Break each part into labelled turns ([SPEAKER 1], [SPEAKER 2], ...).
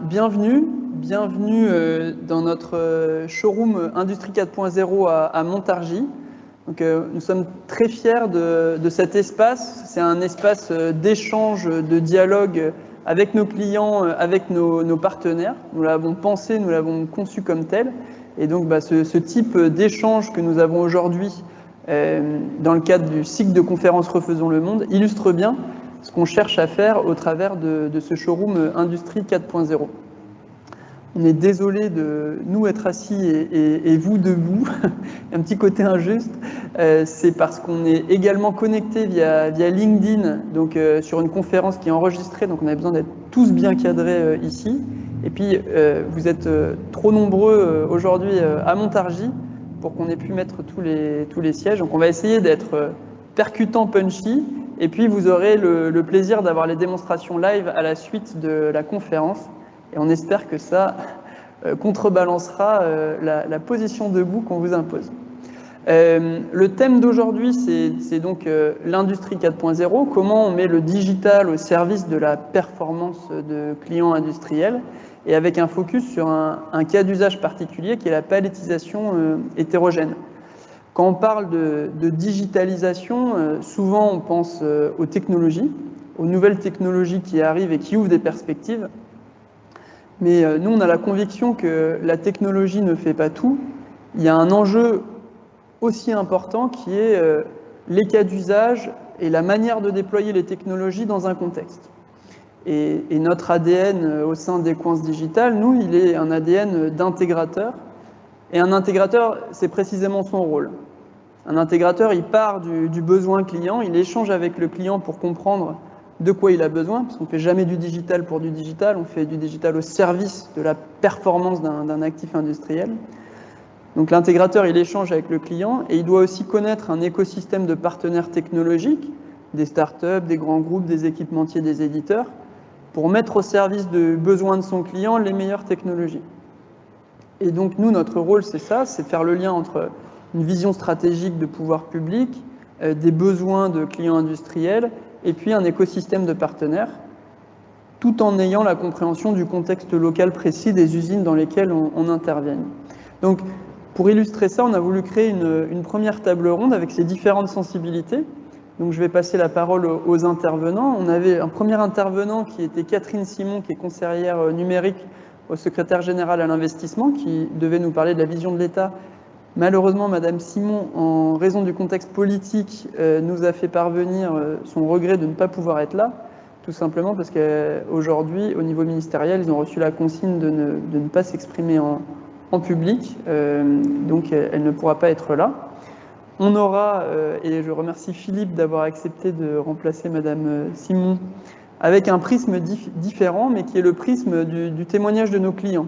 [SPEAKER 1] bienvenue dans notre showroom Industrie 4.0 à Montargis. Donc, nous sommes très fiers de cet espace. C'est un espace d'échange, de dialogue avec nos clients, avec nos partenaires. Nous l'avons pensé, nous l'avons conçu comme tel. Et donc, ce type d'échange que nous avons aujourd'hui dans le cadre du cycle de conférences Refaisons le monde illustre bien ce qu'on cherche à faire au travers de ce showroom Industrie 4.0. On est désolé de nous être assis et vous debout. Un petit côté injuste. C'est parce qu'on est également connecté via LinkedIn, donc sur une conférence qui est enregistrée, donc on a besoin d'être tous bien cadrés ici. Et puis vous êtes trop nombreux aujourd'hui à Montargis pour qu'on ait pu mettre tous les sièges. Donc on va essayer d'être percutant, punchy. Et puis, vous aurez le plaisir d'avoir les démonstrations live à la suite de la conférence. Et on espère que ça contrebalancera la position debout qu'on vous impose. Le thème d'aujourd'hui, c'est donc l'industrie 4.0, comment on met le digital au service de la performance de clients industriels, et avec un focus sur un cas d'usage particulier qui est la palettisation hétérogène. Quand on parle de digitalisation, souvent on pense aux technologies, aux nouvelles technologies qui arrivent et qui ouvrent des perspectives. Mais nous, on a la conviction que la technologie ne fait pas tout. Il y a un enjeu aussi important qui est les cas d'usage et la manière de déployer les technologies dans un contexte. Et notre ADN au sein d'Equance Digital, nous, il est un ADN d'intégrateur. Et un intégrateur, c'est précisément son rôle. Un intégrateur, il part du besoin client, il échange avec le client pour comprendre de quoi il a besoin, parce qu'on ne fait jamais du digital pour du digital, on fait du digital au service de la performance d'un actif industriel. Donc l'intégrateur, il échange avec le client et il doit aussi connaître un écosystème de partenaires technologiques, des startups, des grands groupes, des équipementiers, des éditeurs, pour mettre au service de besoins de son client les meilleures technologies. Et donc nous, notre rôle, c'est ça, c'est de faire le lien entre une vision stratégique de pouvoir public, des besoins de clients industriels, et puis un écosystème de partenaires, tout en ayant la compréhension du contexte local précis des usines dans lesquelles on intervient. Donc, pour illustrer ça, on a voulu créer une première table ronde avec ces différentes sensibilités. Donc, je vais passer la parole aux intervenants. On avait un premier intervenant qui était Catherine Simon, qui est conseillère numérique au secrétaire général à l'investissement, qui devait nous parler de la vision de l'État. Malheureusement, Madame Simon, en raison du contexte politique, nous a fait parvenir son regret de ne pas pouvoir être là, tout simplement parce qu'aujourd'hui, au niveau ministériel, ils ont reçu la consigne de ne pas s'exprimer en public, donc elle ne pourra pas être là. On aura, et je remercie Philippe d'avoir accepté de remplacer Madame Simon, avec un prisme différent, mais qui est le prisme du témoignage de nos clients.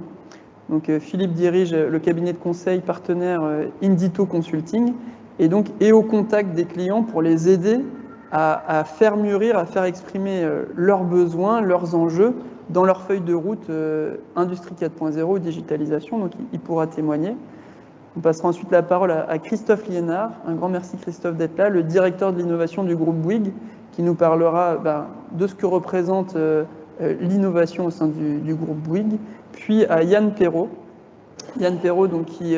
[SPEAKER 1] Donc Philippe dirige le cabinet de conseil partenaire Indito Consulting et donc est au contact des clients pour les aider à faire mûrir, à faire exprimer leurs besoins, leurs enjeux dans leur feuille de route Industrie 4.0, digitalisation, donc il pourra témoigner. On passera ensuite la parole à Christophe Liénard. Un grand merci Christophe d'être là, le directeur de l'innovation du groupe Bouygues, qui nous parlera de ce que représente l'innovation au sein du groupe Bouygues. Puis à Yann Perrault, donc, qui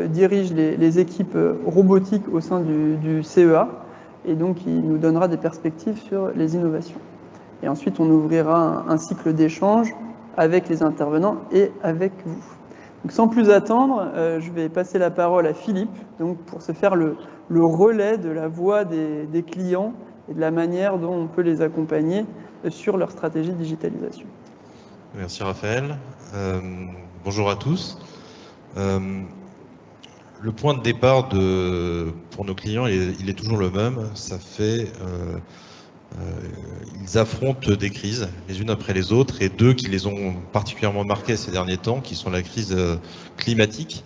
[SPEAKER 1] dirige les équipes robotiques au sein du CEA, et donc il nous donnera des perspectives sur les innovations. Et ensuite, on ouvrira un cycle d'échange avec les intervenants et avec vous. Donc, sans plus attendre, je vais passer la parole à Philippe, donc, pour se faire le relais de la voix des clients et de la manière dont on peut les accompagner sur leur stratégie de digitalisation.
[SPEAKER 2] Merci Raphaël. Bonjour à tous. Le point de départ pour nos clients, il est toujours le même. Ça fait, ils affrontent des crises les unes après les autres, et deux qui les ont particulièrement marquées ces derniers temps, qui sont la crise climatique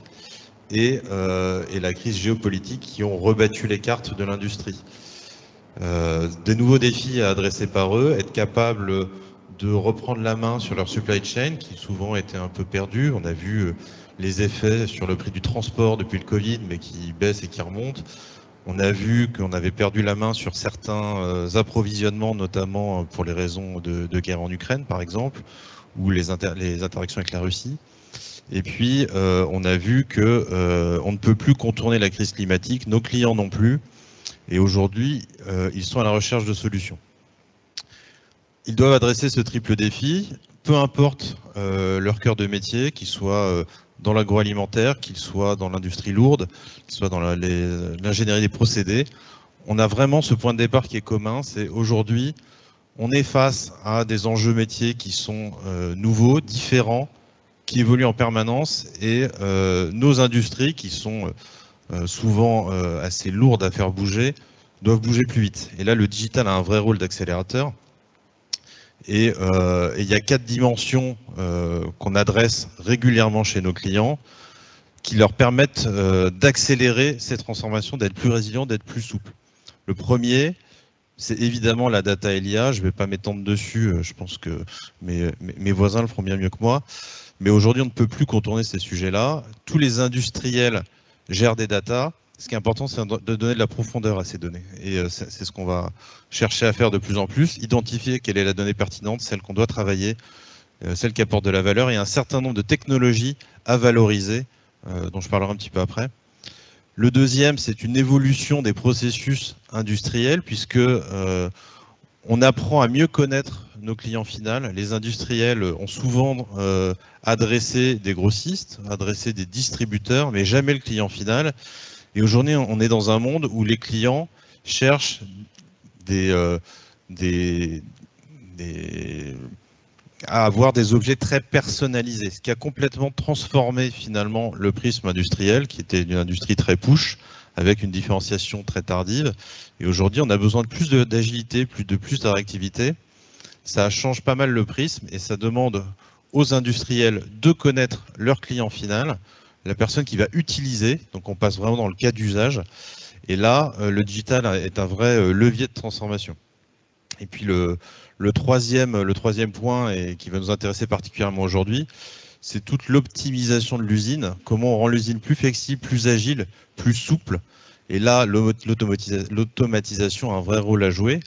[SPEAKER 2] et la crise géopolitique, qui ont rebattu les cartes de l'industrie. Des nouveaux défis à adresser par eux, être capable de reprendre la main sur leur supply chain, qui souvent était un peu perdue. On a vu les effets sur le prix du transport depuis le Covid, mais qui baissent et qui remontent. On a vu qu'on avait perdu la main sur certains approvisionnements, notamment pour les raisons de guerre en Ukraine, par exemple, ou les interactions avec la Russie. Et puis, on a vu que on ne peut plus contourner la crise climatique, nos clients non plus. Et aujourd'hui, ils sont à la recherche de solutions. Ils doivent adresser ce triple défi, peu importe leur cœur de métier, qu'ils soient dans l'agroalimentaire, qu'ils soient dans l'industrie lourde, qu'ils soient dans l'ingénierie des procédés. On a vraiment ce point de départ qui est commun, c'est aujourd'hui, on est face à des enjeux métiers qui sont nouveaux, différents, qui évoluent en permanence, et nos industries, qui sont souvent assez lourdes à faire bouger, doivent bouger plus vite. Et là, le digital a un vrai rôle d'accélérateur. Et il y a 4 dimensions qu'on adresse régulièrement chez nos clients qui leur permettent d'accélérer ces transformations, d'être plus résilients, d'être plus souples. Le premier, c'est évidemment la data et l'IA. Je ne vais pas m'étendre dessus, je pense que mes voisins le feront bien mieux que moi. Mais aujourd'hui, on ne peut plus contourner ces sujets-là. Tous les industriels gèrent des datas. Ce qui est important, c'est de donner de la profondeur à ces données. Et c'est ce qu'on va chercher à faire de plus en plus, identifier quelle est la donnée pertinente, celle qu'on doit travailler, celle qui apporte de la valeur, et un certain nombre de technologies à valoriser, dont je parlerai un petit peu après. Le deuxième, c'est une évolution des processus industriels, puisque on apprend à mieux connaître nos clients finaux. Les industriels ont souvent adressé des grossistes, adressé des distributeurs, mais jamais le client final. Et aujourd'hui, on est dans un monde où les clients cherchent à avoir des objets très personnalisés, ce qui a complètement transformé finalement le prisme industriel, qui était une industrie très push, avec une différenciation très tardive. Et aujourd'hui, on a besoin de plus d'agilité, de plus de réactivité. Ça change pas mal le prisme et ça demande aux industriels de connaître leur client final, la personne qui va utiliser. Donc on passe vraiment dans le cas d'usage. Et là, le digital est un vrai levier de transformation. Et puis le troisième point, et qui va nous intéresser particulièrement aujourd'hui, c'est toute l'optimisation de l'usine. Comment on rend l'usine plus flexible, plus agile, plus souple. Et là, l'automatisation a un vrai rôle à jouer.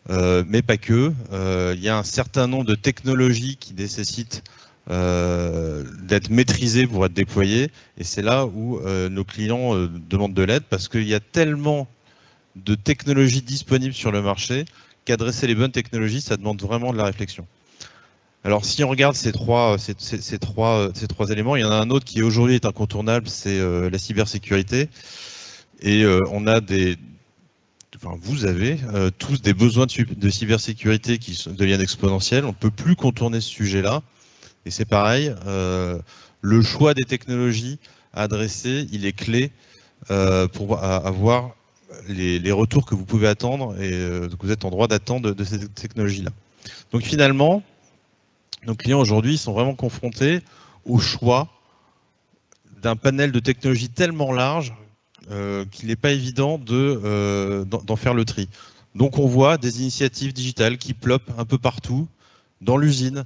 [SPEAKER 2] Mais pas que. Il y a un certain nombre de technologies qui nécessitent d'être maîtrisées pour être déployées. Et c'est là où nos clients demandent de l'aide, parce qu'il y a tellement de technologies disponibles sur le marché qu'adresser les bonnes technologies, ça demande vraiment de la réflexion. Alors si on regarde ces trois éléments, il y en a un autre qui aujourd'hui est incontournable, c'est la cybersécurité. Et on a vous avez tous des besoins de cybersécurité qui deviennent exponentiels. On ne peut plus contourner ce sujet-là. Et c'est pareil, le choix des technologies à adresser, il est clé pour avoir les retours que vous pouvez attendre et que vous êtes en droit d'attendre de ces technologies-là. Donc finalement, nos clients aujourd'hui sont vraiment confrontés au choix d'un panel de technologies tellement large qu'il n'est pas évident d'en faire le tri. Donc on voit des initiatives digitales qui plopent un peu partout, dans l'usine,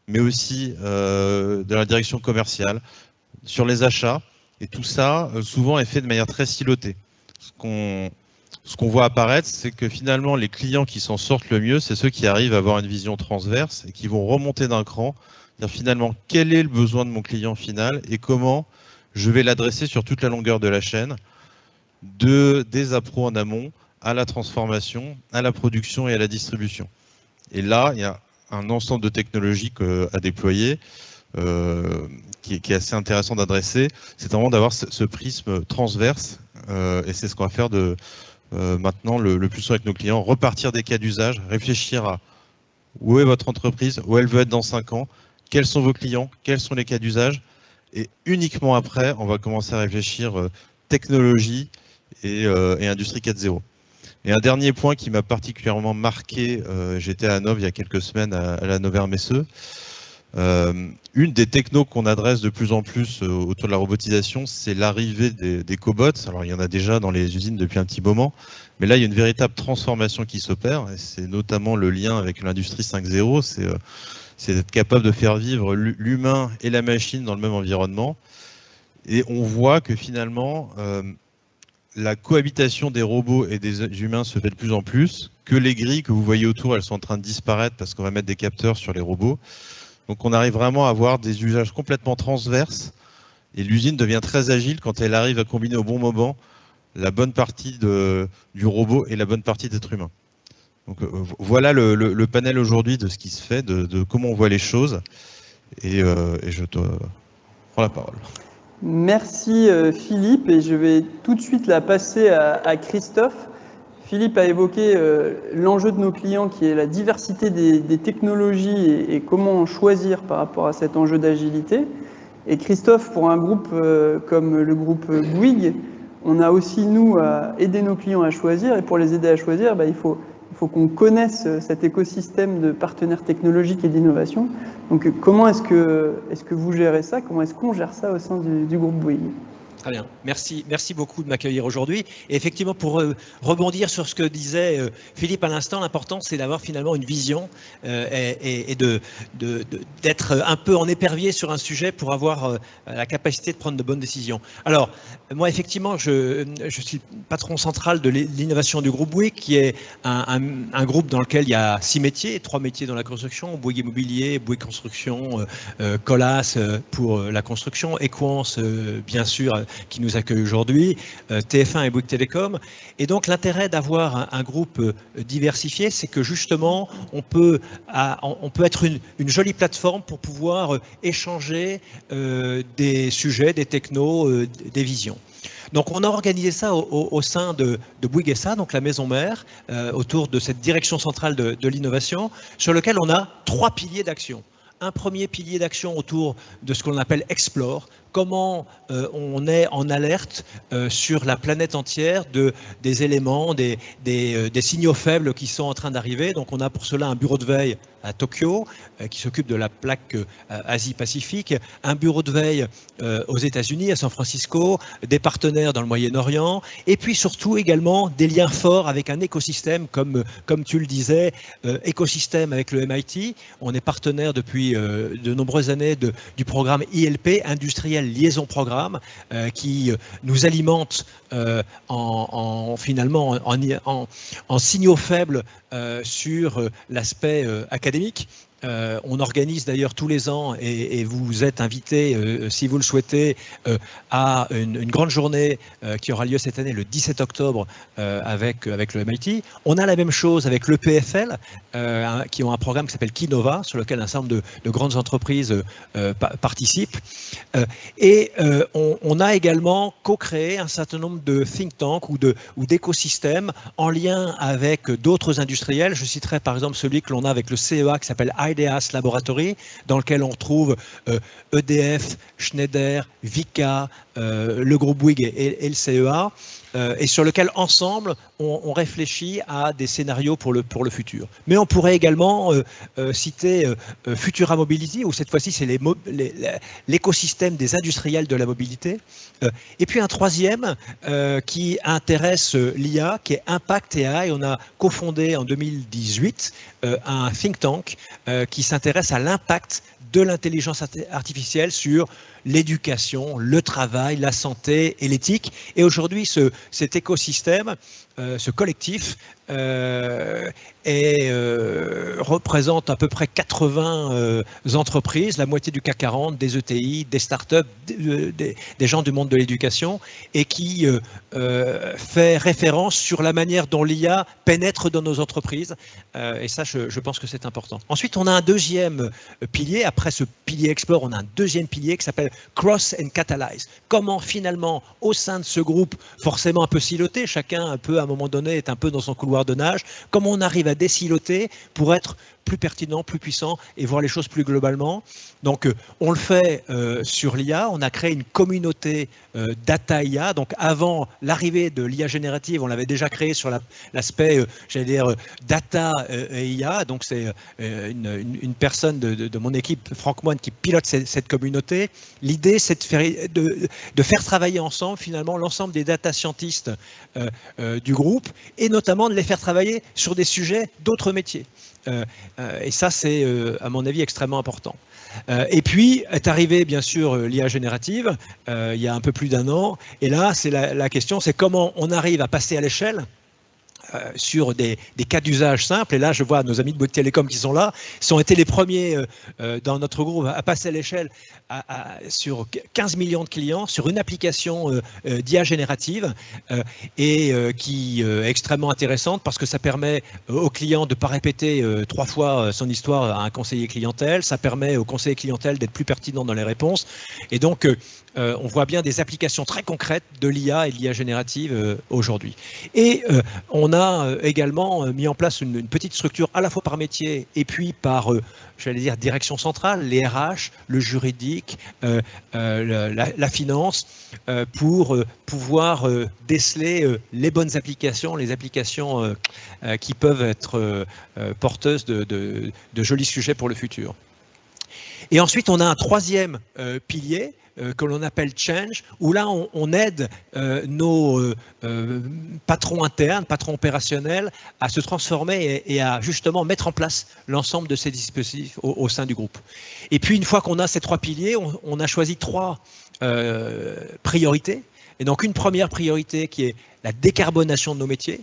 [SPEAKER 2] mais aussi dans la direction commerciale, sur les achats, et tout ça souvent est fait de manière très silotée. Ce qu'on voit apparaître, c'est que finalement les clients qui s'en sortent le mieux, c'est ceux qui arrivent à avoir une vision transverse et qui vont remonter d'un cran, dire finalement quel est le besoin de mon client final et comment je vais l'adresser sur toute la longueur de la chaîne, des appros en amont à la transformation, à la production et à la distribution. Et là, il y a un ensemble de technologies à déployer qui est assez intéressant d'adresser. C'est vraiment d'avoir ce prisme transverse et c'est ce qu'on va faire maintenant le plus souvent avec nos clients, repartir des cas d'usage, réfléchir à où est votre entreprise, où elle veut être dans 5 ans, quels sont vos clients, quels sont les cas d'usage, et uniquement après, on va commencer à réfléchir technologie et industrie 4.0. Et un dernier point qui m'a particulièrement marqué, j'étais à Hanovre il y a quelques semaines à la Hannover Messe. Une des technos qu'on adresse de plus en plus autour de la robotisation, c'est l'arrivée des cobots. Alors il y en a déjà dans les usines depuis un petit moment, mais là il y a une véritable transformation qui s'opère, et c'est notamment le lien avec l'industrie 5.0, c'est d'être capable de faire vivre l'humain et la machine dans le même environnement. Et on voit que finalement, la cohabitation des robots et des humains se fait de plus en plus, que les grilles que vous voyez autour, elles sont en train de disparaître parce qu'on va mettre des capteurs sur les robots. Donc on arrive vraiment à avoir des usages complètement transverses et l'usine devient très agile quand elle arrive à combiner au bon moment la bonne partie du robot et la bonne partie d'être humain. Donc voilà le panel aujourd'hui de ce qui se fait, de comment on voit les choses et je te prends la parole.
[SPEAKER 1] Merci Philippe, et je vais tout de suite la passer à Christophe. Philippe a évoqué l'enjeu de nos clients qui est la diversité des technologies et comment choisir par rapport à cet enjeu d'agilité. Et Christophe, pour un groupe comme le groupe Bouygues, on a aussi, nous, à aider nos clients à choisir. Et pour les aider à choisir, il faut qu'on connaisse cet écosystème de partenaires technologiques et d'innovation. Donc comment est-ce que vous gérez ça? Comment est-ce qu'on gère ça au sein du groupe Bouygues?
[SPEAKER 3] Très bien, merci beaucoup de m'accueillir aujourd'hui. Et effectivement, pour rebondir sur ce que disait Philippe à l'instant, l'important c'est d'avoir finalement une vision et d'être un peu en épervier sur un sujet pour avoir la capacité de prendre de bonnes décisions. Alors, moi effectivement, je suis patron central de l'innovation du groupe Bouygues, qui est un groupe dans lequel il y a 6 métiers, 3 métiers dans la construction, Bouygues Immobilier, Bouygues Construction, Colas pour la construction, Equance bien sûr, qui nous accueille aujourd'hui, TF1 et Bouygues Télécom. Et donc l'intérêt d'avoir un groupe diversifié, c'est que justement on peut être une jolie plateforme pour pouvoir échanger des sujets, des technos, des visions. Donc on a organisé ça au sein de Bouygues SA, donc la maison mère, autour de cette direction centrale de l'innovation, sur lequel on a 3 piliers d'action. Un premier pilier d'action autour de ce qu'on appelle Explore, comment on est en alerte sur la planète entière des éléments, des signaux faibles qui sont en train d'arriver. Donc on a pour cela un bureau de veille à Tokyo qui s'occupe de la plaque Asie-Pacifique, un bureau de veille aux États-Unis, à San Francisco, des partenaires dans le Moyen-Orient, et puis surtout également des liens forts avec un écosystème, comme tu le disais, écosystème avec le MIT. On est partenaire depuis de nombreuses années du programme ILP, Industriel Liaison Programme, qui nous alimente finalement en signaux faibles sur l'aspect académique. On organise d'ailleurs tous les ans, et vous êtes invités, si vous le souhaitez, à une grande journée qui aura lieu cette année le 17 octobre avec le MIT. On a la même chose avec le PFL, qui ont un programme qui s'appelle Kinova, sur lequel un certain nombre de grandes entreprises participent. Et on a également co-créé un certain nombre de think tanks ou d'écosystèmes en lien avec d'autres industriels. Je citerai par exemple celui que l'on a avec le CEA qui s'appelle IDEAS Laboratory, dans lequel on trouve EDF, Schneider, Vicat, le groupe Bouygues et le CEA, et sur lequel ensemble on réfléchit à des scénarios pour le futur. Mais on pourrait également citer Futura Mobility, où cette fois-ci c'est l'écosystème des industriels de la mobilité. Et puis un troisième qui intéresse l'IA, qui est Impact AI. On a cofondé en 2018 un think tank qui s'intéresse à l'impact de l'intelligence artificielle sur l'éducation, le travail, la santé et l'éthique. Et aujourd'hui, cet écosystème, ce collectif, représente à peu près 80 entreprises, la moitié du CAC 40, des ETI, des startups, des gens du monde de l'éducation, et qui fait référence sur la manière dont l'IA pénètre dans nos entreprises. Et ça, je pense que c'est important. Ensuite, on a un deuxième pilier. Après ce pilier Explore, on a un deuxième pilier qui s'appelle Cross and Catalyze. Comment finalement, au sein de ce groupe, forcément un peu siloté, chacun un peu à un moment donné est un peu dans son couloir de nage, comment on arrive à désiloter pour être plus pertinent, plus puissant et voir les choses plus globalement. Donc on le fait sur l'IA, on a créé une communauté data IA. Donc avant l'arrivée de l'IA générative, on l'avait déjà créé sur l'aspect, j'allais dire, data et IA. Donc c'est une personne de mon équipe, Franck Moine, qui pilote cette communauté. L'idée, c'est de faire travailler ensemble finalement l'ensemble des data scientists du groupe, et notamment de les faire travailler sur des sujets d'autres métiers. Et ça, c'est à mon avis extrêmement important. Et puis est arrivé bien sûr l'IA générative il y a un peu plus d'1 an, et là c'est la question, c'est comment on arrive à passer à l'échelle sur des cas d'usage simples. Et là, je vois nos amis de Bouygues Télécom qui sont là, ont été les premiers dans notre groupe à passer à l'échelle sur 15 millions de clients, sur une application d'IA générative qui est extrêmement intéressante parce que ça permet aux clients de ne pas répéter 3 fois son histoire à un conseiller clientèle, ça permet aux conseillers clientèle d'être plus pertinents dans les réponses. Et donc, on voit bien des applications très concrètes de l'IA et de l'IA générative aujourd'hui. Et on a également mis en place une petite structure à la fois par métier et puis par, j'allais dire, direction centrale, les RH, le juridique, la finance, pour pouvoir déceler les bonnes applications, les applications qui peuvent être porteuses de jolis sujets pour le futur. Et ensuite, on a un troisième pilier que l'on appelle Change, où là, on aide nos patrons internes, patrons opérationnels, à se transformer et à justement mettre en place l'ensemble de ces dispositifs au sein du groupe. Et puis, une fois qu'on a ces 3 piliers, on a choisi 3 priorités. Et donc, une première priorité qui est la décarbonation de nos métiers.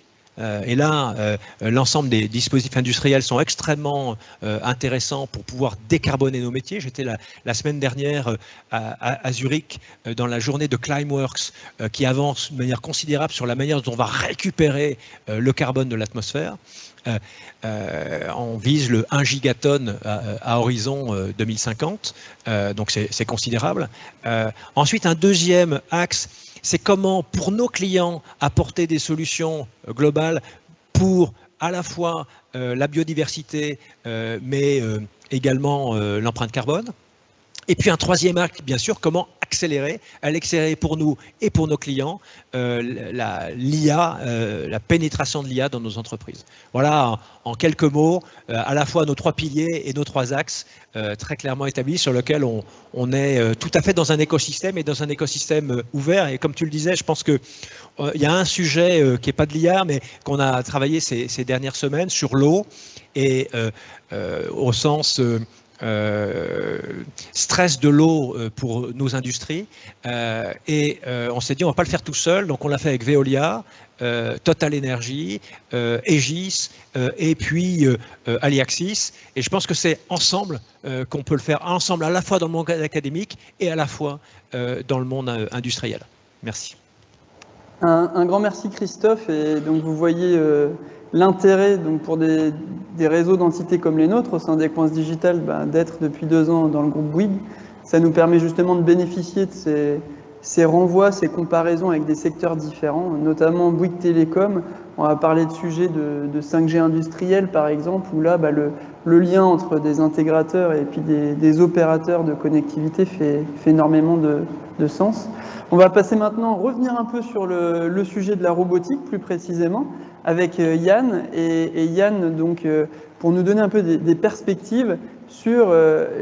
[SPEAKER 3] Et là, l'ensemble des dispositifs industriels sont extrêmement intéressants pour pouvoir décarboner nos métiers. J'étais la semaine dernière à Zurich dans la journée de Climeworks qui avance de manière considérable sur la manière dont on va récupérer le carbone de l'atmosphère. On vise le 1 gigatonne à horizon 2050, donc c'est considérable. Ensuite, un deuxième axe, c'est comment, pour nos clients, apporter des solutions globales pour à la fois la biodiversité, mais également l'empreinte carbone. Et puis un troisième axe, bien sûr, comment accélérer pour nous et pour nos clients l'IA, la pénétration de l'IA dans nos entreprises. Voilà, en quelques mots, à la fois nos 3 piliers et nos 3 axes très clairement établis sur lesquels on est tout à fait dans un écosystème et dans un écosystème ouvert. Et comme tu le disais, je pense qu'il y a un sujet qui n'est pas de l'IA, mais qu'on a travaillé ces dernières semaines sur l'eau et au sens stress de l'eau pour nos industries et on s'est dit on va pas le faire tout seul, donc on l'a fait avec Veolia, Total Energy, Aegis et puis Aliaxis, et je pense que c'est ensemble qu'on peut le faire ensemble, à la fois dans le monde académique et à la fois dans le monde industriel. Merci.
[SPEAKER 1] Un grand merci Christophe, et donc vous voyez l'intérêt donc pour des réseaux d'entités comme les nôtres au sein d'Equance Digital d'être depuis 2 ans dans le groupe Bouygues. Ça nous permet justement de bénéficier de ces renvois, ces comparaisons avec des secteurs différents, notamment Bouygues Télécom. On va parler de sujets de 5G industriel par exemple, où là le lien entre des intégrateurs et puis des opérateurs de connectivité fait énormément de sens. On va passer maintenant, revenir un peu sur le sujet de la robotique plus précisément, avec Yann, et Yann donc pour nous donner un peu des perspectives sur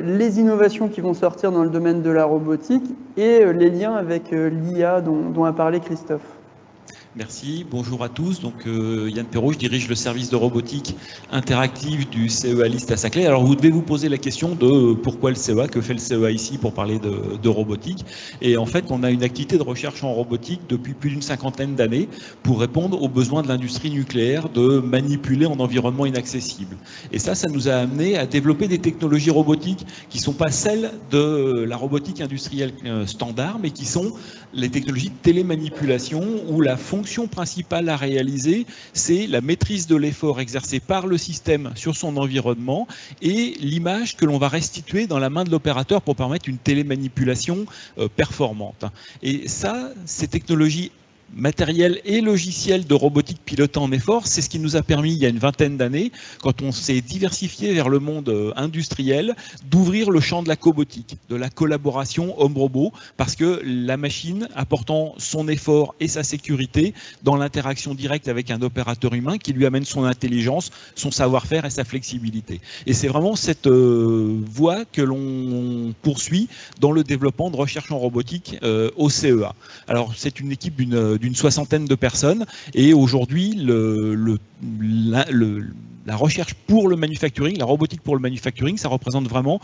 [SPEAKER 1] les innovations qui vont sortir dans le domaine de la robotique et les liens avec l'IA dont a parlé Christophe.
[SPEAKER 4] Merci, bonjour à tous. Donc Yann Perrault, je dirige le service de robotique interactive du CEA List à Saclay. Alors vous devez vous poser la question de pourquoi le CEA, que fait le CEA ici pour parler de robotique. Et en fait, on a une activité de recherche en robotique depuis plus d'une 50aine d'années pour répondre aux besoins de l'industrie nucléaire de manipuler en environnement inaccessible. Et ça nous a amené à développer des technologies robotiques qui ne sont pas celles de la robotique industrielle standard, mais qui sont les technologies de télémanipulation où la fonction principale à réaliser, c'est la maîtrise de l'effort exercé par le système sur son environnement et l'image que l'on va restituer dans la main de l'opérateur pour permettre une télémanipulation performante. Et ça, ces technologies matériel et logiciel de robotique pilotée en effort, c'est ce qui nous a permis il y a une 20aine d'années, quand on s'est diversifié vers le monde industriel, d'ouvrir le champ de la cobotique, de la collaboration homme-robot, parce que la machine apportant son effort et sa sécurité dans l'interaction directe avec un opérateur humain qui lui amène son intelligence, son savoir-faire et sa flexibilité. Et c'est vraiment cette voie que l'on poursuit dans le développement de recherche en robotique au CEA. Alors c'est une équipe d'une 60aine de personnes et aujourd'hui la recherche pour le manufacturing, la robotique pour le manufacturing, ça représente vraiment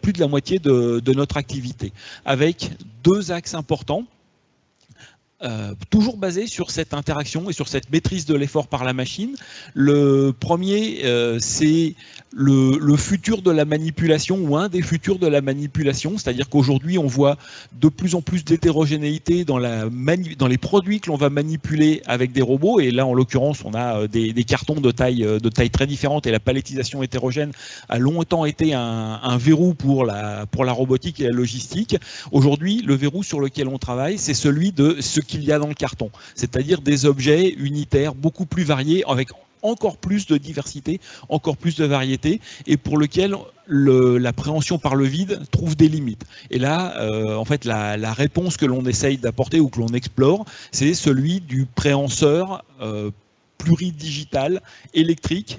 [SPEAKER 4] plus de la moitié de notre activité avec 2 axes importants. toujours basés sur cette interaction et sur cette maîtrise de l'effort par la machine. Le premier, c'est le futur de la manipulation, ou un des futurs de la manipulation, c'est-à-dire qu'aujourd'hui on voit de plus en plus d'hétérogénéité dans les produits que l'on va manipuler avec des robots, et là en l'occurrence on a des cartons de taille très différentes, et la palettisation hétérogène a longtemps été un verrou pour la robotique et la logistique. Aujourd'hui, le verrou sur lequel on travaille, c'est celui de ce qu'il y a dans le carton, c'est-à-dire des objets unitaires beaucoup plus variés, avec encore plus de diversité, encore plus de variété, et pour lequel l'appréhension par le vide trouve des limites. Et là, en fait, la réponse que l'on essaye d'apporter ou que l'on explore, c'est celui du préhenseur pluridigital, électrique,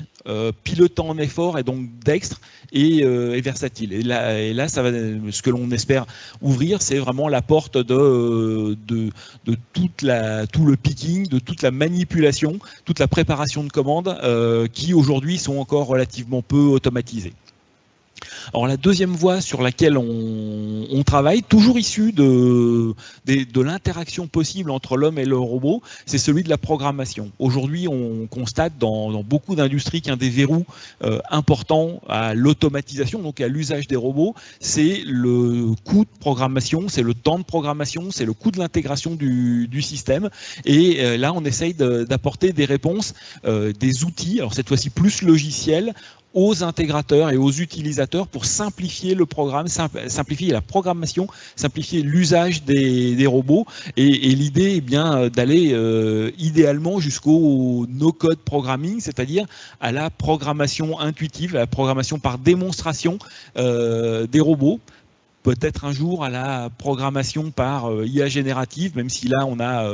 [SPEAKER 4] pilotant en effort et donc dextre et versatile. Et là ça va, ce que l'on espère ouvrir, c'est vraiment la porte de tout le picking, de toute la manipulation, toute la préparation de commandes qui aujourd'hui sont encore relativement peu automatisées. Alors la deuxième voie sur laquelle on travaille, toujours issue de l'interaction possible entre l'homme et le robot, c'est celui de la programmation. Aujourd'hui, on constate dans beaucoup d'industries qu'un des verrous importants à l'automatisation, donc à l'usage des robots, c'est le coût de programmation, c'est le temps de programmation, c'est le coût de l'intégration du système. Et là, on essaye d'apporter des réponses, des outils, alors cette fois-ci plus logiciels, aux intégrateurs et aux utilisateurs pour simplifier le programme, simplifier la programmation, simplifier l'usage des robots. Et l'idée est bien d'aller idéalement jusqu'au no-code programming, c'est-à-dire à la programmation intuitive, à la programmation par démonstration des robots. Peut-être un jour à la programmation par IA générative, même si là on a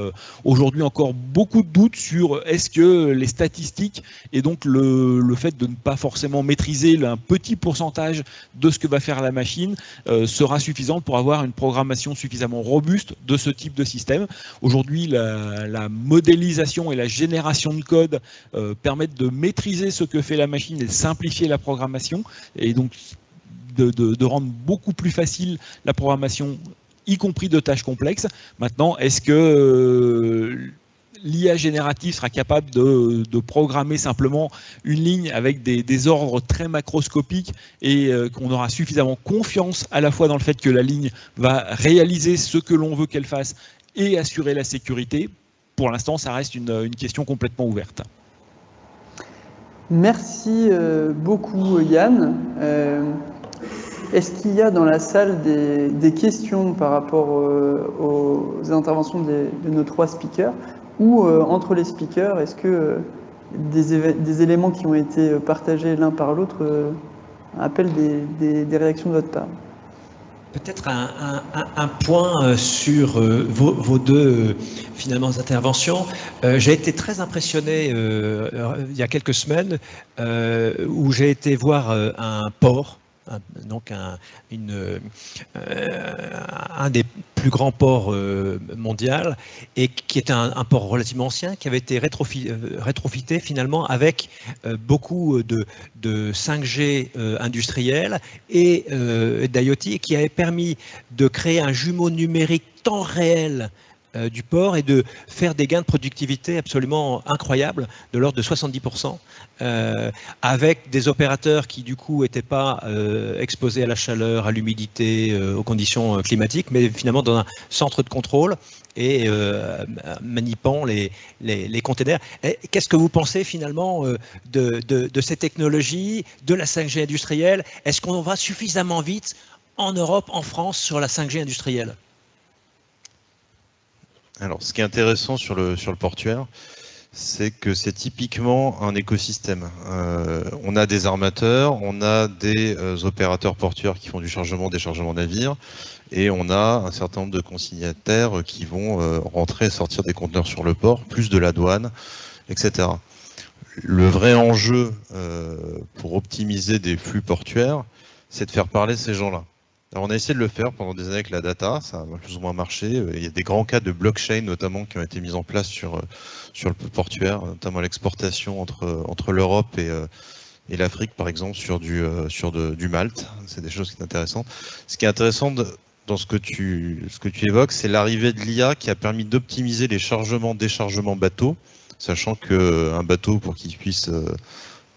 [SPEAKER 4] aujourd'hui encore beaucoup de doutes sur est-ce que les statistiques et donc le fait de ne pas forcément maîtriser un petit pourcentage de ce que va faire la machine sera suffisant pour avoir une programmation suffisamment robuste de ce type de système. Aujourd'hui, la modélisation et la génération de code permettent de maîtriser ce que fait la machine et de simplifier la programmation, et donc de rendre beaucoup plus facile la programmation, y compris de tâches complexes. Maintenant, est-ce que l'IA générative sera capable de programmer simplement une ligne avec des ordres très macroscopiques et qu'on aura suffisamment confiance à la fois dans le fait que la ligne va réaliser ce que l'on veut qu'elle fasse et assurer la sécurité? Pour l'instant, ça reste une question complètement ouverte.
[SPEAKER 1] Merci beaucoup Yann. Est-ce qu'il y a dans la salle des questions par rapport aux interventions de nos trois speakers, ou entre les speakers, est-ce que des éléments qui ont été partagés l'un par l'autre appellent des réactions de votre part?
[SPEAKER 3] Peut-être un point sur vos deux finalement interventions. J'ai été très impressionné il y a quelques semaines où j'ai été voir un port, donc un des plus grands ports mondial, et qui est un port relativement ancien, qui avait été rétrofité finalement avec beaucoup de 5G industriel et d'IoT, qui avait permis de créer un jumeau numérique temps réel du port et de faire des gains de productivité absolument incroyables, de l'ordre de 70%, avec des opérateurs qui du coup n'étaient pas exposés à la chaleur, à l'humidité, aux conditions climatiques, mais finalement dans un centre de contrôle et manipant les containers. Qu'est-ce que vous pensez finalement de ces technologies, de la 5G industrielle? Est-ce qu'on va suffisamment vite en Europe, en France, sur la 5G industrielle?
[SPEAKER 2] Alors, ce qui est intéressant sur le portuaire, c'est que c'est typiquement un écosystème. On a des armateurs, on a des opérateurs portuaires qui font du chargement, déchargement navire, et on a un certain nombre de consignataires qui vont rentrer et sortir des conteneurs sur le port, plus de la douane, etc. Le vrai enjeu pour optimiser des flux portuaires, c'est de faire parler ces gens-là. Alors on a essayé de le faire pendant des années avec la data, ça a plus ou moins marché. Il y a des grands cas de blockchain notamment qui ont été mis en place sur le portuaire, notamment l'exportation entre l'Europe et l'Afrique par exemple sur du malt. C'est des choses qui sont intéressantes. Ce qui est intéressant de dans ce que tu évoques, c'est l'arrivée de l'IA qui a permis d'optimiser les chargements, déchargements bateaux, sachant qu'un bateau, pour qu'il puisse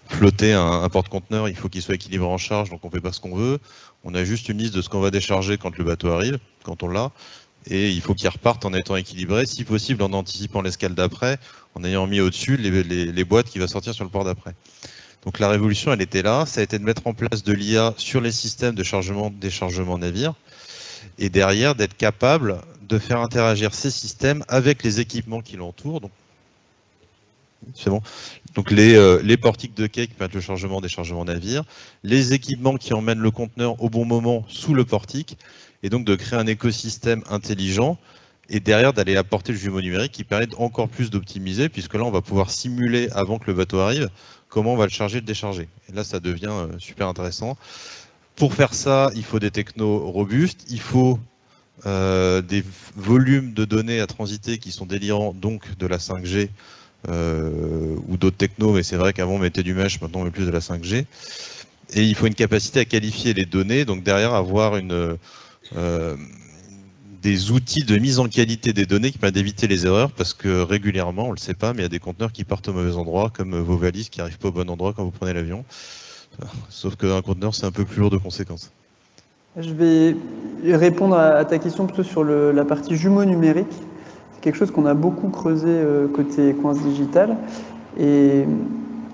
[SPEAKER 2] flotter un porte-conteneur, il faut qu'il soit équilibré en charge, donc on ne fait pas ce qu'on veut. On a juste une liste de ce qu'on va décharger quand le bateau arrive, quand on l'a, et il faut qu'il reparte en étant équilibré, si possible en anticipant l'escale d'après, en ayant mis au-dessus les boîtes qui vont sortir sur le port d'après. Donc la révolution, elle était là, ça a été de mettre en place de l'IA sur les systèmes de chargement, déchargement navire, et derrière d'être capable de faire interagir ces systèmes avec les équipements qui l'entourent. C'est bon. Donc les portiques de quai qui permettent le chargement, déchargement navire, les équipements qui emmènent le conteneur au bon moment sous le portique, et donc de créer un écosystème intelligent, et derrière d'aller apporter le jumeau numérique qui permet encore plus d'optimiser, puisque là on va pouvoir simuler avant que le bateau arrive comment on va le charger et le décharger. Et là ça devient super intéressant. Pour faire ça, il faut des technos robustes, il faut des volumes de données à transiter qui sont délirants, donc de la 5G, ou d'autres technos, mais c'est vrai qu'avant on mettait du mesh, maintenant on met plus de la 5G. Et il faut une capacité à qualifier les données, donc derrière avoir des outils de mise en qualité des données qui permettent d'éviter les erreurs, parce que régulièrement, on ne le sait pas, mais il y a des conteneurs qui partent au mauvais endroit, comme vos valises qui n'arrivent pas au bon endroit quand vous prenez l'avion. Sauf qu'un conteneur, c'est un peu plus lourd de conséquences.
[SPEAKER 1] Je vais répondre à ta question plutôt sur la partie jumeaux numériques. C'est quelque chose qu'on a beaucoup creusé côté Coince Digital. Et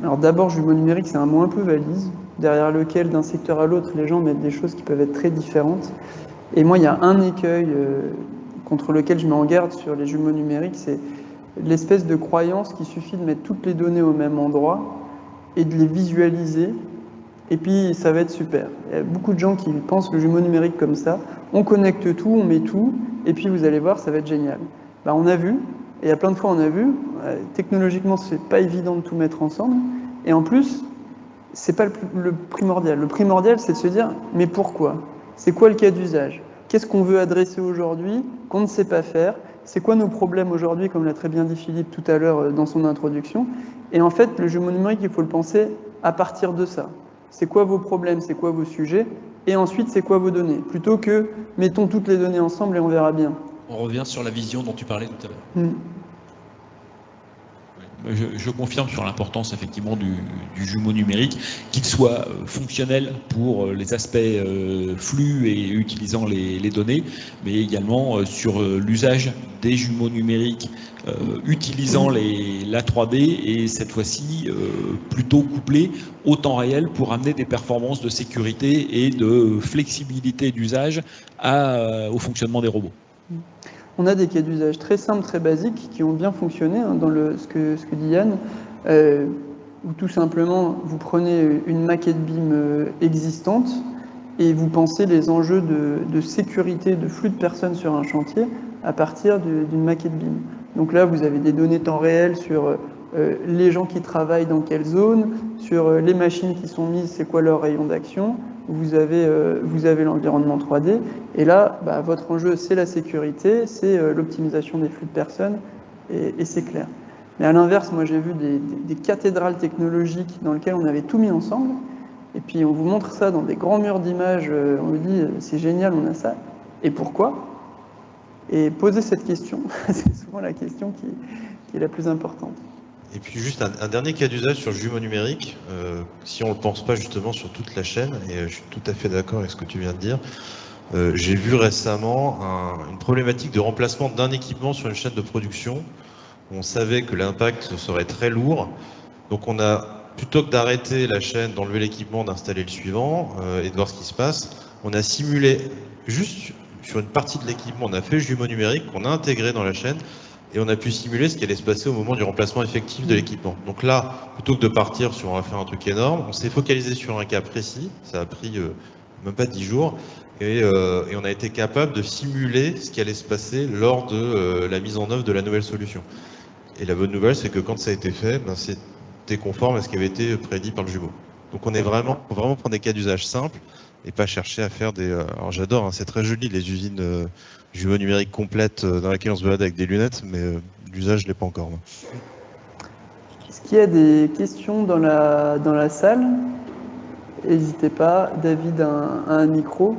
[SPEAKER 1] alors d'abord, jumeaux numériques, c'est un mot un peu valise, derrière lequel, d'un secteur à l'autre, les gens mettent des choses qui peuvent être très différentes. Et moi, il y a un écueil contre lequel je mets en garde sur les jumeaux numériques, c'est l'espèce de croyance qu'il suffit de mettre toutes les données au même endroit et de les visualiser, et puis ça va être super. Il y a beaucoup de gens qui pensent le jumeau numérique comme ça, on connecte tout, on met tout, et puis vous allez voir, ça va être génial. Ben, on a vu, et il y a plein de fois on a vu, technologiquement c'est pas évident de tout mettre ensemble, et en plus, c'est pas le primordial. Le primordial, c'est de se dire, mais pourquoi ? C'est quoi le cas d'usage ? Qu'est-ce qu'on veut adresser aujourd'hui qu'on ne sait pas faire ? C'est quoi nos problèmes aujourd'hui, comme l'a très bien dit Philippe tout à l'heure dans son introduction ? Et en fait, le jumeau numérique, il faut le penser à partir de ça. C'est quoi vos problèmes ? C'est quoi vos sujets ? Et ensuite, c'est quoi vos données ? Plutôt que mettons toutes les données ensemble et on verra bien.
[SPEAKER 4] On revient sur la vision dont tu parlais tout à l'heure. Je confirme sur l'importance effectivement du jumeau numérique, qu'il soit fonctionnel pour les aspects flux et utilisant les données, mais également sur l'usage des jumeaux numériques utilisant la 3D et cette fois-ci plutôt couplé au temps réel pour amener des performances de sécurité et de flexibilité d'usage au fonctionnement des robots.
[SPEAKER 1] On a des cas d'usage très simples, très basiques, qui ont bien fonctionné dans ce que dit Yann, où tout simplement vous prenez une maquette BIM existante et vous pensez les enjeux de sécurité, de flux de personnes sur un chantier à partir d'une maquette BIM. Donc là, vous avez des données temps réel sur les gens qui travaillent dans quelle zone, sur les machines qui sont mises, c'est quoi leur rayon d'action. Vous avez l'environnement 3D, et là, votre enjeu, c'est la sécurité, c'est l'optimisation des flux de personnes, et c'est clair. Mais à l'inverse, moi j'ai vu des cathédrales technologiques dans lesquelles on avait tout mis ensemble, et puis on vous montre ça dans des grands murs d'images, on vous dit c'est génial, on a ça, et pourquoi ? Et poser cette question, c'est souvent la question qui est la plus importante.
[SPEAKER 2] Et puis juste un dernier cas d'usage sur le jumeau numérique, si on ne le pense pas justement sur toute la chaîne, et je suis tout à fait d'accord avec ce que tu viens de dire, j'ai vu récemment une problématique de remplacement d'un équipement sur une chaîne de production. On savait que l'impact serait très lourd, donc on a, plutôt que d'arrêter la chaîne, d'enlever l'équipement, d'installer le suivant et de voir ce qui se passe, on a simulé juste sur une partie de l'équipement, on a fait le jumeau numérique qu'on a intégré dans la chaîne, et on a pu simuler ce qui allait se passer au moment du remplacement effectif de l'équipement. Donc là, plutôt que de partir sur on va faire un truc énorme, on s'est focalisé sur un cas précis, ça a pris même pas 10 jours, et on a été capable de simuler ce qui allait se passer lors de la mise en œuvre de la nouvelle solution. Et la bonne nouvelle, c'est que quand ça a été fait, c'était conforme à ce qui avait été prédit par le jumeau. Donc on est faut vraiment prendre des cas d'usage simples et pas chercher à faire des... alors j'adore, hein, c'est très joli les usines jumeaux numériques complètes dans lesquelles on se balade avec des lunettes, mais l'usage, je ne l'ai pas encore. Moi.
[SPEAKER 1] Est-ce qu'il y a des questions dans la salle ? N'hésitez pas, David a un micro.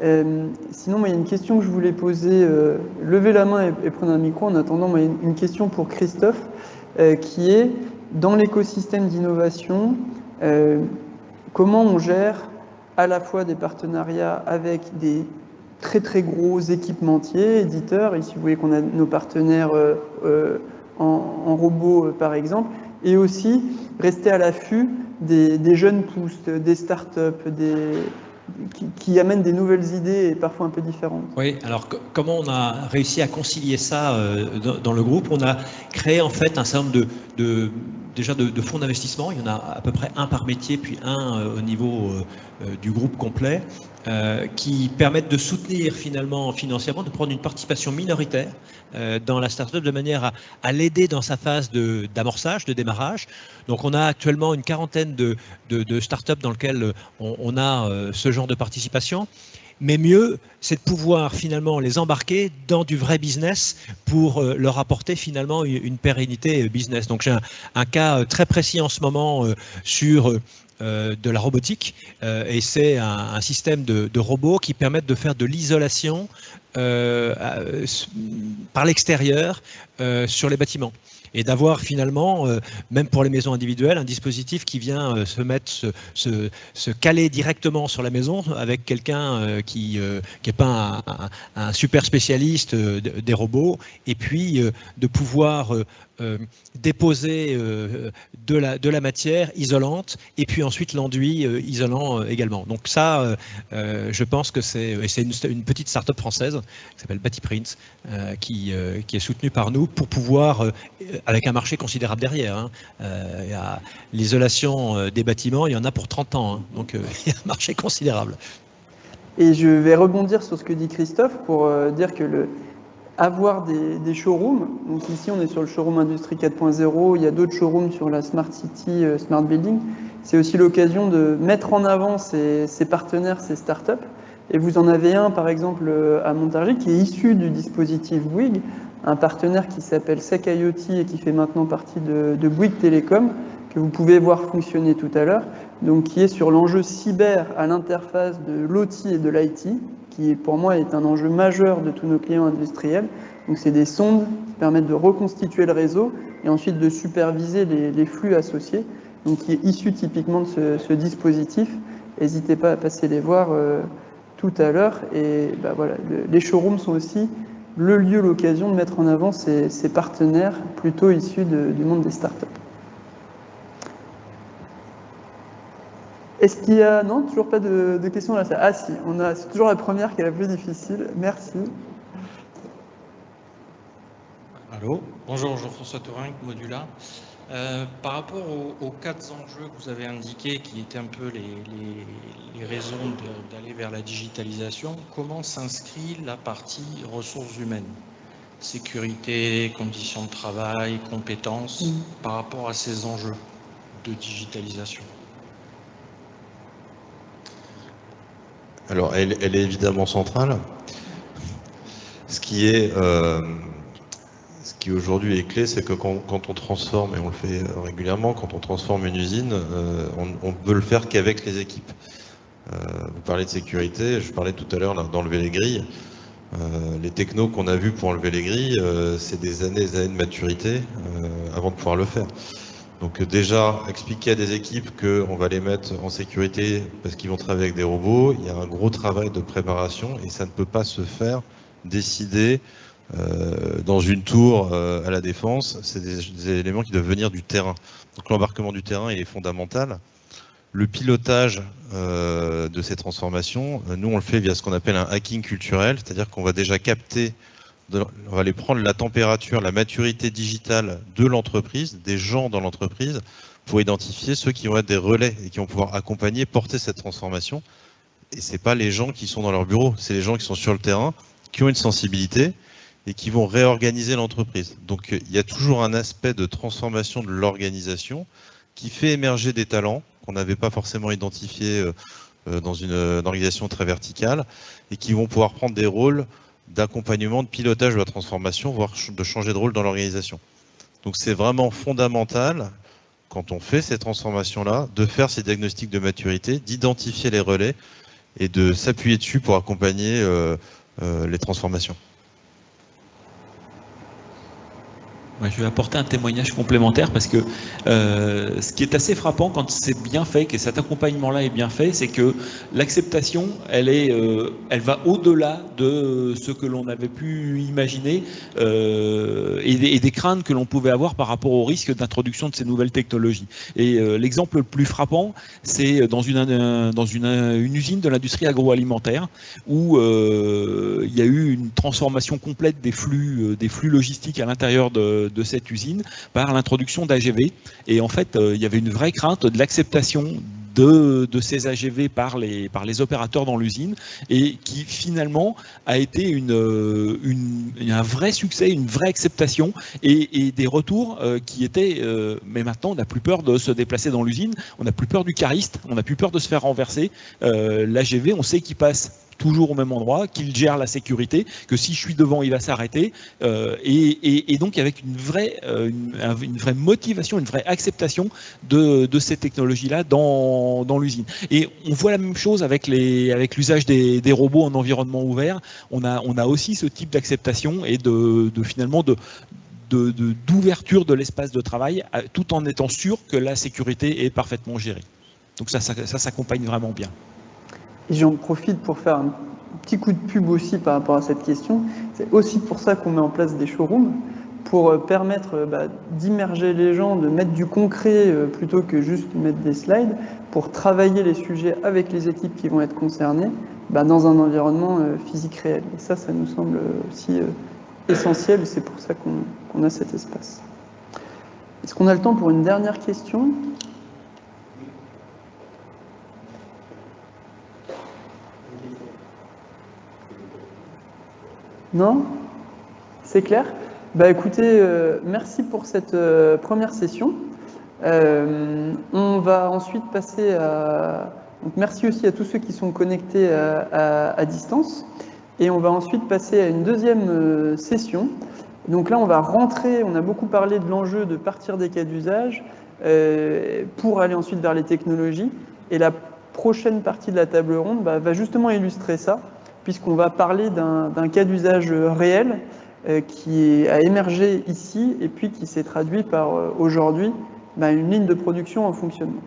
[SPEAKER 1] Sinon, moi, il y a une question que je voulais poser. Levez la main et prenez un micro. En attendant, moi, il y a une question pour Christophe, qui est, dans l'écosystème d'innovation, comment on gère à la fois des partenariats avec des très très gros équipementiers, éditeurs, ici vous voyez qu'on a nos partenaires en robots par exemple, et aussi rester à l'affût des jeunes pousses, des startups, qui amènent des nouvelles idées et parfois un peu différentes.
[SPEAKER 3] Oui, alors comment on a réussi à concilier ça dans le groupe? On a créé en fait un certain nombre de fonds d'investissement. Il y en a à peu près un par métier, puis un au niveau du groupe complet, qui permettent de soutenir finalement financièrement, de prendre une participation minoritaire dans la start-up de manière à l'aider dans sa phase d'amorçage, de démarrage. Donc on a actuellement une quarantaine de start-up dans lesquelles on a ce genre de participation. Mais mieux, c'est de pouvoir finalement les embarquer dans du vrai business pour leur apporter finalement une pérennité business. Donc j'ai un cas très précis en ce moment sur de la robotique, et c'est un système de robots qui permettent de faire de l'isolation par l'extérieur sur les bâtiments. Et d'avoir finalement, même pour les maisons individuelles, un dispositif qui vient se caler directement sur la maison avec quelqu'un qui n'est pas un super spécialiste des robots, et puis de pouvoir déposer de la matière isolante et puis ensuite l'enduit isolant également. Donc ça, je pense que c'est une petite start-up française qui s'appelle Batiprint, qui est soutenue par nous pour pouvoir, avec un marché considérable derrière, l'isolation des bâtiments, il y en a pour 30 ans, hein, donc il y a un marché considérable.
[SPEAKER 1] Et je vais rebondir sur ce que dit Christophe pour dire que avoir des showrooms, donc ici on est sur le showroom Industrie 4.0, il y a d'autres showrooms sur la Smart City, Smart Building, c'est aussi l'occasion de mettre en avant ces partenaires, ces startups. Et vous en avez un par exemple à Montargis qui est issu du dispositif Bouygues, un partenaire qui s'appelle Sec IoT et qui fait maintenant partie de Bouygues Télécom, que vous pouvez voir fonctionner tout à l'heure, donc qui est sur l'enjeu cyber à l'interface de l'OT et de l'IT, qui pour moi est un enjeu majeur de tous nos clients industriels. Donc c'est des sondes qui permettent de reconstituer le réseau et ensuite de superviser les flux associés, donc qui est issu typiquement de ce dispositif. N'hésitez pas à passer les voir tout à l'heure. Et voilà, les showrooms sont aussi le lieu, l'occasion de mettre en avant ces partenaires plutôt issus du monde des startups. Est-ce qu'il y a... Non, toujours pas de questions là. Ah si, c'est toujours la première qui est la plus difficile. Merci.
[SPEAKER 5] Allô, bonjour, Jean-François Thorin, Modula. Par rapport aux 4 enjeux que vous avez indiqués, qui étaient un peu les raisons d'aller vers la digitalisation, comment s'inscrit la partie ressources humaines? Sécurité, conditions de travail, compétences, par rapport à ces enjeux de digitalisation?
[SPEAKER 2] Alors, elle est évidemment centrale. Ce qui aujourd'hui est clé, c'est que quand on transforme, et on le fait régulièrement, quand on transforme une usine, on ne peut le faire qu'avec les équipes. Vous parlez de sécurité, je parlais tout à l'heure d'enlever les grilles. Les technos qu'on a vus pour enlever les grilles, c'est des années et des années de maturité avant de pouvoir le faire. Donc déjà, expliquer à des équipes qu'on va les mettre en sécurité parce qu'ils vont travailler avec des robots, il y a un gros travail de préparation et ça ne peut pas se faire décider dans une tour à la Défense. C'est des éléments qui doivent venir du terrain. Donc l'embarquement du terrain, il est fondamental. Le pilotage de ces transformations, nous on le fait via ce qu'on appelle un hacking culturel, c'est-à-dire qu'on va déjà capter, on va aller prendre la température, la maturité digitale de l'entreprise, des gens dans l'entreprise, pour identifier ceux qui vont être des relais et qui vont pouvoir accompagner, porter cette transformation. Et c'est pas les gens qui sont dans leur bureau, c'est les gens qui sont sur le terrain, qui ont une sensibilité et qui vont réorganiser l'entreprise. Donc il y a toujours un aspect de transformation de l'organisation qui fait émerger des talents qu'on n'avait pas forcément identifiés dans une organisation très verticale et qui vont pouvoir prendre des rôles d'accompagnement, de pilotage de la transformation, voire de changer de rôle dans l'organisation. Donc c'est vraiment fondamental, quand on fait ces transformations-là, de faire ces diagnostics de maturité, d'identifier les relais et de s'appuyer dessus pour accompagner les transformations.
[SPEAKER 4] Ouais, je vais apporter un témoignage complémentaire parce que ce qui est assez frappant quand c'est bien fait, que cet accompagnement-là est bien fait, c'est que l'acceptation, elle va au-delà de ce que l'on avait pu imaginer et des craintes que l'on pouvait avoir par rapport au risque d'introduction de ces nouvelles technologies. Et l'exemple le plus frappant, c'est dans une usine de l'industrie agroalimentaire où il y a eu une transformation complète des flux logistiques à l'intérieur de cette usine par l'introduction d'AGV. Et en fait, il y avait une vraie crainte de l'acceptation de ces AGV par les opérateurs dans l'usine et qui finalement a été un vrai succès, une vraie acceptation et des retours qui étaient mais maintenant on n'a plus peur de se déplacer dans l'usine, on n'a plus peur du cariste, on n'a plus peur de se faire renverser. L'AGV, on sait qu'il passe toujours au même endroit, qu'il gère la sécurité, que si je suis devant, il va s'arrêter, et donc avec une vraie motivation, une vraie acceptation de ces technologies-là dans l'usine. Et on voit la même chose avec l'usage des robots en environnement ouvert. On a aussi ce type d'acceptation et finalement d'ouverture de l'espace de travail, tout en étant sûr que la sécurité est parfaitement gérée. Donc ça s'accompagne vraiment bien.
[SPEAKER 1] Et j'en profite pour faire un petit coup de pub aussi par rapport à cette question. C'est aussi pour ça qu'on met en place des showrooms, pour permettre d'immerger les gens, de mettre du concret plutôt que juste mettre des slides, pour travailler les sujets avec les équipes qui vont être concernées dans un environnement physique réel. Et ça nous semble aussi essentiel, et c'est pour ça qu'on a cet espace. Est-ce qu'on a le temps pour une dernière question ? Non ? C'est clair ? Écoutez, merci pour cette première session. On va ensuite passer à... Donc, merci aussi à tous ceux qui sont connectés à distance. Et on va ensuite passer à une deuxième session. Donc là, on va rentrer, on a beaucoup parlé de l'enjeu de partir des cas d'usage pour aller ensuite vers les technologies. Et la prochaine partie de la table ronde va justement illustrer ça, puisqu'on va parler d'un cas d'usage réel qui a émergé ici et puis qui s'est traduit par aujourd'hui une ligne de production en fonctionnement.